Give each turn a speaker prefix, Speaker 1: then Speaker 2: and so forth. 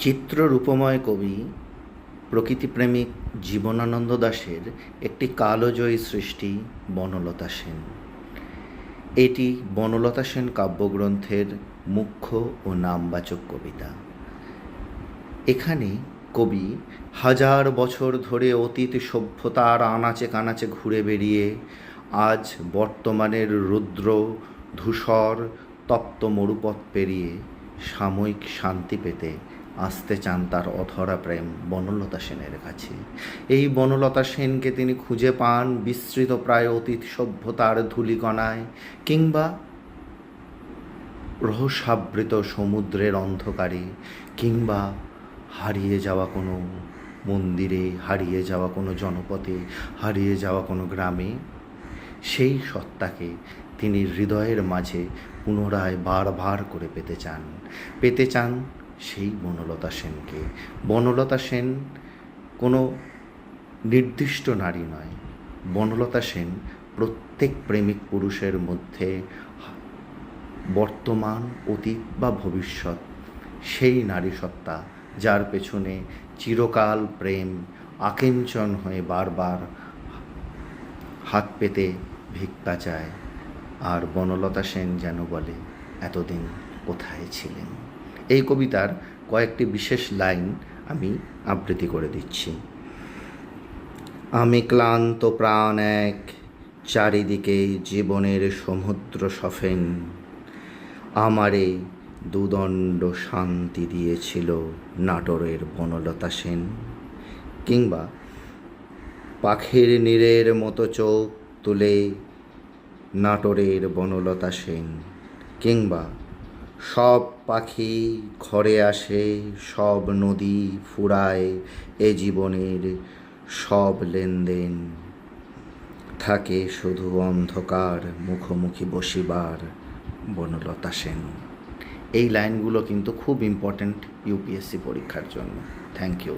Speaker 1: চিত্ররূপময় কবি প্রকৃতিপ্রেমিক জীবনানন্দ দাশের একটি কালজয়ী সৃষ্টি বনলতা সেন। এটি বনলতা সেন কাব্যগ্রন্থের মুখ্য ও নামবাচক কবিতা। এখানে কবি হাজার বছর ধরে অতীত সভ্যতার আনাচে কানাচে ঘুরে বেরিয়ে আজ বর্তমানের রুদ্র ধূসর তপ্ত মরুপথ পেরিয়ে সাময়িক শান্তি পেতে আসতে চান তার অধরা প্রেম বনলতা সেনের কাছে। এই বনলতা সেনকে তিনি খুঁজে পান বিস্তৃত প্রায় অতীত সভ্যতার ধূলিকণায়, কিংবা রহস্যাবৃত সমুদ্রের অন্ধকারে, কিংবা হারিয়ে যাওয়া কোনো মন্দিরে, হারিয়ে যাওয়া কোনো জনপথে, হারিয়ে যাওয়া কোনো গ্রামে। সেই সত্তাকে তিনি হৃদয়ের মাঝে পুনরায় বারবার করে পেতে চান সেই বনলতা সেনকে। বনলতা সেন কোনো নির্দিষ্ট নারী নয়। বনলতা সেন প্রত্যেক প্রেমিক পুরুষের মধ্যে বর্তমান, অতীত বা ভবিষ্যৎ সেই নারী সত্তা যার পেছনে চিরকাল প্রেম আকিঞ্চন হয়ে বারবার হাত পেতে ভিক্ষা চায়। আর বনলতা সেন যেন বলে, এতদিন কোথায় ছিলেন। এই কবিতার কয়েকটি বিশেষ লাইন আমি আবৃত্তি করে দিচ্ছি। আমি ক্লান্ত প্রাণ এক, চারিদিকে জীবনের সমুদ্র সফেন, আমারে দুদণ্ড শান্তি দিয়েছিল নাটোরের বনলতা সেন। কিংবা পাখির নীড়ের মতো চোখ তুলে নাটোরের বনলতা সেন। কিংবা সব পাখি ঘরে আসে, সব নদী ফুরায়, এ জীবনের সব লেনদেন থাকে শুধু অন্ধকার মুখোমুখি বসিবার বনলতা সেন। এই লাইনগুলো কিন্তু খুব ইম্পর্ট্যান্ট ইউপিএসসি পরীক্ষার জন্য। Thank you.